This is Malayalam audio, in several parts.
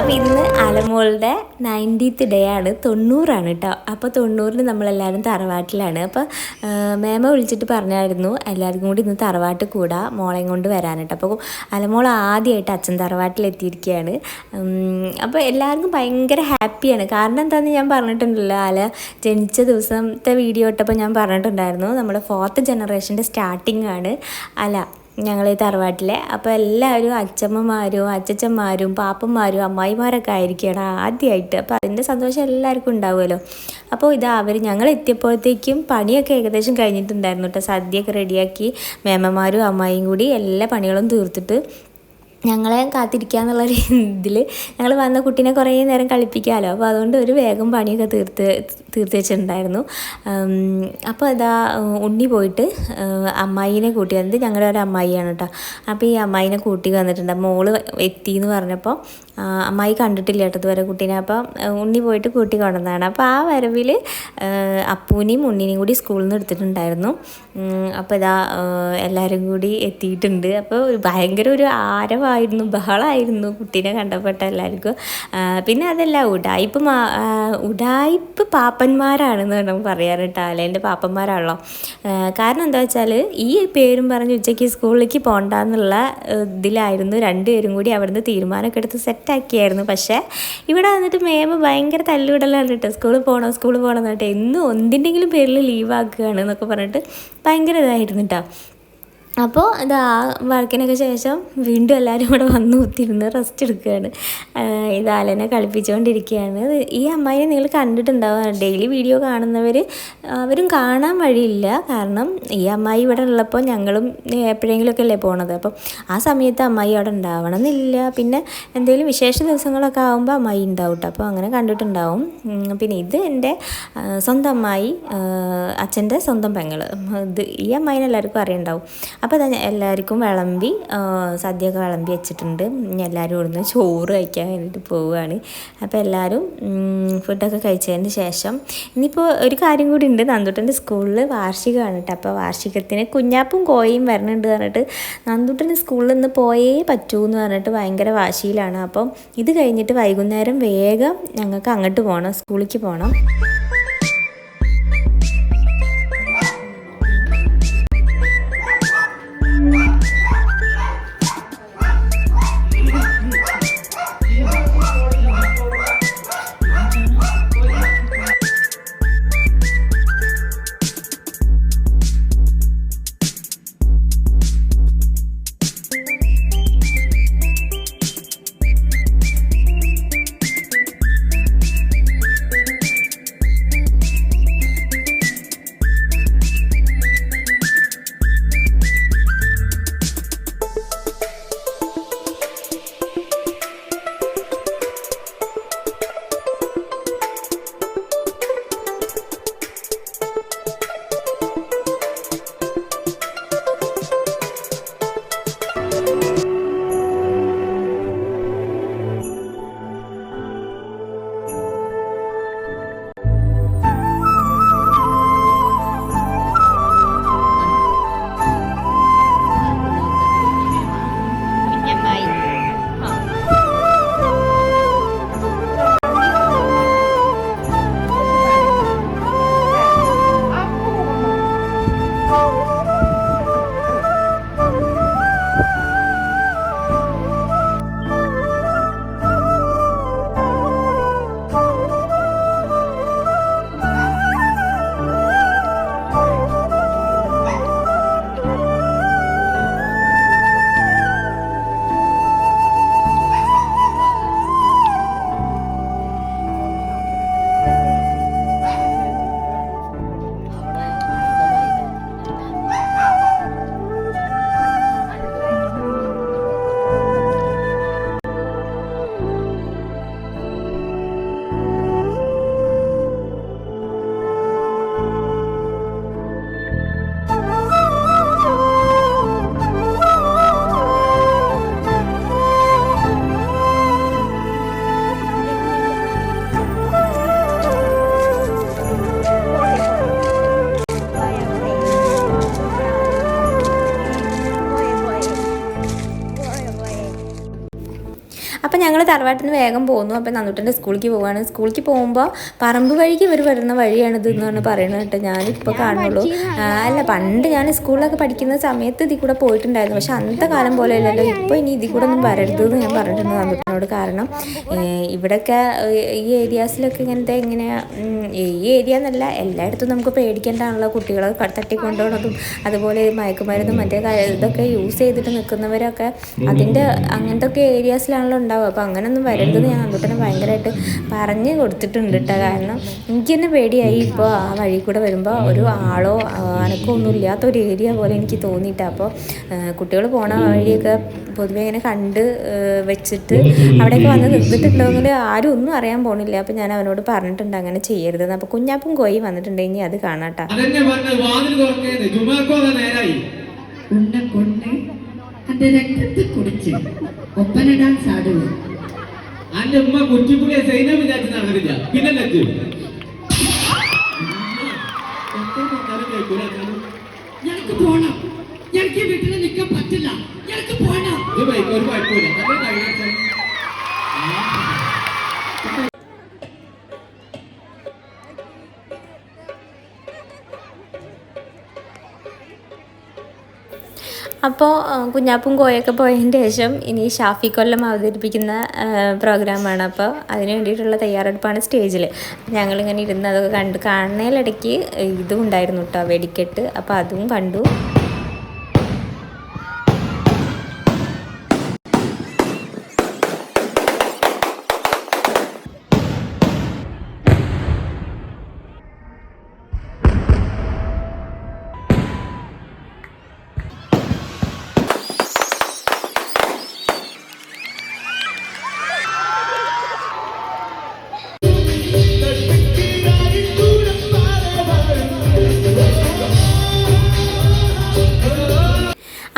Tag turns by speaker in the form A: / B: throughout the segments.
A: അപ്പോൾ ഇന്ന് അലമോളുടെ 90th ഡേ ആണ്, 90 കേട്ടോ. അപ്പോൾ 90 നമ്മളെല്ലാവരും തറവാട്ടിലാണ്. അപ്പോൾ മേമ വിളിച്ചിട്ട് പറഞ്ഞായിരുന്നു എല്ലാവർക്കും കൂടി ഇന്ന് തറവാട്ട് കൂടാ, മോളെയും കൊണ്ട് വരാനായിട്ട്. അപ്പോൾ അലമോൾ ആദ്യമായിട്ട് അച്ഛൻ തറവാട്ടിലെത്തിയിരിക്കുകയാണ്. അപ്പോൾ എല്ലാവർക്കും ഭയങ്കര ഹാപ്പിയാണ്. കാരണം എന്താണെന്ന് ഞാൻ പറഞ്ഞിട്ടുണ്ടല്ലോ, അല ജനിച്ച ദിവസത്തെ വീഡിയോ ഇട്ടപ്പോൾ ഞാൻ പറഞ്ഞിട്ടുണ്ടായിരുന്നു നമ്മുടെ 4th ജനറേഷൻ്റെ സ്റ്റാർട്ടിംഗ് ആണ് അല ഞങ്ങൾ ഈ തറവാട്ടിലെ. അപ്പോൾ എല്ലാവരും അച്ഛമ്മമാരും അച്ചച്ചന്മാരും പാപ്പന്മാരും അമ്മായിമാരൊക്കെ ആയിരിക്കണം ആദ്യമായിട്ട്. അപ്പോൾ അതിൻ്റെ സന്തോഷം എല്ലാവർക്കും ഉണ്ടാവുമല്ലോ. അപ്പോൾ ഞങ്ങൾ എത്തിയപ്പോഴത്തേക്കും പണിയൊക്കെ ഏകദേശം കഴിഞ്ഞിട്ടുണ്ടായിരുന്നു കേട്ടോ. സദ്യയൊക്കെ റെഡിയാക്കി മേമ്മമാരും അമ്മായിയും കൂടി എല്ലാ പണികളും തീർത്തിട്ട് ഞങ്ങളെ കാത്തിരിക്കുക എന്നുള്ളൊരു ഇതിൽ ഞങ്ങൾ വന്ന കുട്ടീനെ കുറേ നേരം കളിപ്പിക്കാമല്ലോ. അപ്പോൾ അതുകൊണ്ട് ഒരു വേഗം പണിയൊക്കെ തീർത്ത് വെച്ചിട്ടുണ്ടായിരുന്നു. അപ്പോൾ ഉണ്ണി പോയിട്ട് അമ്മായിനെ കൂട്ടി വന്നത്, ഞങ്ങളുടെ ഒരു അമ്മായിയാണ് കേട്ടോ. അപ്പോൾ ഈ അമ്മായിനെ കൂട്ടി വന്നിട്ടുണ്ട്. മോള് എത്തി എന്ന് പറഞ്ഞപ്പോൾ അമ്മായി കണ്ടിട്ടില്ല കേട്ടോ ഇതുവരെ കുട്ടീനെ. അപ്പോൾ ഉണ്ണി പോയിട്ട് കൂട്ടി കൊണ്ടുവന്നതാണ്. അപ്പോൾ ആ വരവിൽ അപ്പൂനെയും ഉണ്ണിനെയും കൂടി സ്കൂളിൽ നിന്ന് എടുത്തിട്ടുണ്ടായിരുന്നു. അപ്പോൾ എല്ലാവരും കൂടി എത്തിയിട്ടുണ്ട്. അപ്പോൾ ഭയങ്കര ഒരു ആരവായിരുന്നു, ബഹളമായിരുന്നു കുട്ടീനെ കണ്ടപ്പെട്ട എല്ലാവർക്കും. പിന്നെ അതല്ല, ഉഡായിപ്പ് പാപ്പന്മാരാണെന്ന് നമുക്ക് പറയാറ് കേട്ടോ. അലേൻ്റെ പാപ്പന്മാരാണല്ലോ. കാരണം എന്താ വെച്ചാൽ ഈ പേരും പറഞ്ഞ് ഉച്ചയ്ക്ക് സ്കൂളിലേക്ക് പോകണ്ടെന്നുള്ള ഇതിലായിരുന്നു രണ്ടുപേരും കൂടി അവിടുന്ന് തീരുമാനമൊക്കെ എടുത്ത് സെറ്റാക്കിയായിരുന്നു. പക്ഷേ ഇവിടെ വന്നിട്ട് മേമ ഭയങ്കര തല്ലുവിടലാണ് കേട്ടോ. സ്കൂളിൽ പോകണം എന്നിട്ട് എന്നും എന്തിൻ്റെങ്കിലും പേരിൽ ലീവാക്കുകയാണ് എന്നൊക്കെ പറഞ്ഞിട്ട് ഭയങ്കര ഇതായിരുന്നു കേട്ടോ. അപ്പോൾ വർക്കിനൊക്കെ ശേഷം വീണ്ടും എല്ലാവരും കൂടെ വന്ന് കുത്തിയിരുന്ന് റെസ്റ്റ് എടുക്കുകയാണ്. അലനെ കളിപ്പിച്ചുകൊണ്ടിരിക്കുകയാണ്. ഈ അമ്മായിനെ നിങ്ങൾ കണ്ടിട്ടുണ്ടാവുക, ഡെയിലി വീഡിയോ കാണുന്നവർ അവരും കാണാൻ വഴിയില്ല. കാരണം ഈ അമ്മായി ഇവിടെ ഉള്ളപ്പോൾ ഞങ്ങളും എപ്പോഴെങ്കിലുമൊക്കെ അല്ലേ പോണത്. അപ്പം ആ സമയത്ത് അമ്മായി അവിടെ ഉണ്ടാവണം എന്നില്ല. പിന്നെ എന്തെങ്കിലും വിശേഷ ദിവസങ്ങളൊക്കെ ആകുമ്പോൾ അമ്മായി ഉണ്ടാവും കേട്ടോ. അപ്പോൾ അങ്ങനെ കണ്ടിട്ടുണ്ടാവും. പിന്നെ ഇത് എൻ്റെ സ്വന്തം അമ്മായി, അച്ഛൻ്റെ സ്വന്തം പെങ്ങൾ. ഈ അമ്മായിനെ എല്ലാവർക്കും അറിയുണ്ടാവും. അപ്പോൾ എല്ലാവർക്കും വിളമ്പി സദ്യയൊക്കെ വിളമ്പി വെച്ചിട്ടുണ്ട്. എല്ലാവരും ഇവിടുന്ന് ചോറ് കഴിക്കാൻ വേണ്ടിയിട്ട് പോവുകയാണ്. അപ്പോൾ എല്ലാവരും ഫുഡൊക്കെ കഴിച്ചതിന് ശേഷം ഇനിയിപ്പോൾ ഒരു കാര്യം കൂടി ഉണ്ട്. നന്ദുട്ടൻ്റെ സ്കൂളിൽ വാർഷികമാണ് കേട്ടോ. അപ്പോൾ വാർഷികത്തിന് കുഞ്ഞാപ്പും കോയയും വരണുണ്ട് പറഞ്ഞിട്ട് നന്ദുട്ടൻ്റെ സ്കൂളിൽ നിന്ന് പോയേ പറ്റൂ എന്ന് പറഞ്ഞിട്ട് ഭയങ്കര വാശിയിലാണ്. അപ്പം ഇത് കഴിഞ്ഞിട്ട് വൈകുന്നേരം വേഗം ഞങ്ങൾക്ക് അങ്ങോട്ട് പോകണം, സ്കൂളിലേക്ക് പോകണം. അപ്പോൾ ഞങ്ങൾ തറവാട്ടിൽ നിന്ന് വേഗം പോകുന്നു. അപ്പോൾ നന്ദുട്ടൻ്റെ സ്കൂളിലേക്ക് പോവുകയാണ്. സ്കൂളിലേക്ക് പോകുമ്പോൾ പറമ്പ് വഴിക്ക് ഇവർ വരുന്ന വഴിയാണിത് എന്നാണ് പറയുന്നത് കേട്ടോ. ഞാനിപ്പോൾ കാണുള്ളൂ. അല്ല, പണ്ട് ഞാൻ സ്കൂളിലൊക്കെ പഠിക്കുന്ന സമയത്ത് ഇതിൽ കൂടെ പോയിട്ടുണ്ടായിരുന്നു. പക്ഷെ അന്നത്തെ കാലം പോലെ അല്ലല്ലോ. ഇപ്പോൾ ഇനി ഇതിൽ കൂടെ ഒന്നും വരരുത് എന്ന് ഞാൻ പറഞ്ഞിട്ടുണ്ട് നന്ദുട്ടനോട്. കാരണം ഇവിടെയൊക്കെ ഈ ഏരിയാസിലൊക്കെ ഇങ്ങനത്തെ ഈ ഏരിയ എന്നല്ല, എല്ലായിടത്തും നമുക്ക് പേടിക്കേണ്ടതാണല്ലോ. കുട്ടികളെ തട്ടിക്കൊണ്ടുപോകുന്നതും അതുപോലെ മയക്കുമരുന്നും മറ്റേ ഇതൊക്കെ യൂസ് ചെയ്തിട്ട് നിൽക്കുന്നവരൊക്കെ അങ്ങനത്തെ ഒക്കെ ഏരിയാസിലാണല്ലോ ഉണ്ടാവുക. അപ്പോൾ അങ്ങനെയൊന്നും വരരുതെന്ന് ഞാൻ നന്ദുട്ടനെ ഭയങ്കരമായിട്ട് പറഞ്ഞു കൊടുത്തിട്ടുണ്ട് കേട്ടോ. കാരണം എനിക്ക് തന്നെ പേടിയായി ഇപ്പോൾ ആ വഴി കൂടെ വരുമ്പോൾ ഒരു ആളോ അനക്കമൊന്നും ഇല്ലാത്തൊരു ഏരിയ പോലെ എനിക്ക് തോന്നിയിട്ടാണ്. അപ്പോൾ കുട്ടികൾ പോണ വഴിയൊക്കെ പൊതുവെ ഇങ്ങനെ കണ്ട് വെച്ചിട്ട് അവിടെയൊക്കെ വന്ന് നിന്നിട്ടുണ്ടെങ്കിൽ ആരും ഒന്നും അറിയാൻ പോണില്ല. അപ്പോൾ ഞാൻ അവനോട് പറഞ്ഞിട്ടുണ്ട് അങ്ങനെ ചെയ്യരുതെന്ന്. അപ്പോൾ കുഞ്ഞാപ്പും കോയി വന്നിട്ടുണ്ട്, ഇനി അത് കാണാട്ടോ.
B: അന്റെ രക്തത്തെ കുടിച്ച് ഒപ്പനിടാൻ സാധുവോ?
C: അന്റെ ഉമ്മ കുറ്റിപ്പുളിയെ സൈന്യം വിചാരിച്ച് നടന്നില്ല. പിന്നെ
B: എനിക്ക് പോണം, എനിക്ക് വീട്ടിൽ നിൽക്കാൻ പറ്റില്ല, എനിക്ക് പോണം.
C: ഒരു കുഴപ്പമില്ല.
A: അപ്പോൾ കുഞ്ഞാപ്പും കോയൊക്കെ പോയതിന് ശേഷം ഇനി ഷാഫി കൊല്ലം അവതരിപ്പിക്കുന്ന പ്രോഗ്രാമാണ്. അപ്പോൾ അതിന് വേണ്ടിയിട്ടുള്ള തയ്യാറെടുപ്പാണ് സ്റ്റേജിൽ. ഞങ്ങളിങ്ങനെ ഇരുന്ന് അതൊക്കെ കാണുന്നതിലിടയ്ക്ക് ഇതും ഉണ്ടായിരുന്നു കേട്ടോ, വെടിക്കെട്ട്. അപ്പോൾ അതും കണ്ടു.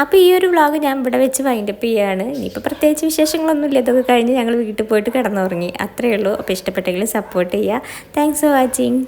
A: അപ്പോൾ ഈ ഒരു വ്ളോഗ് ഞാൻ ഇവിടെ വെച്ച് വൈൻഡപ്പ് ചെയ്യുകയാണ്. ഇനിയിപ്പോൾ പ്രത്യേകിച്ച് വിശേഷങ്ങളൊന്നുമില്ല. ഇതൊക്കെ കഴിഞ്ഞ് ഞങ്ങൾ വീട്ടിൽ പോയിട്ട് കിടന്നുറങ്ങി, അത്രയേ ഉള്ളൂ. അപ്പോൾ ഇഷ്ടപ്പെട്ടെങ്കിൽ സപ്പോർട്ട് ചെയ്യുക. Thanks for watching.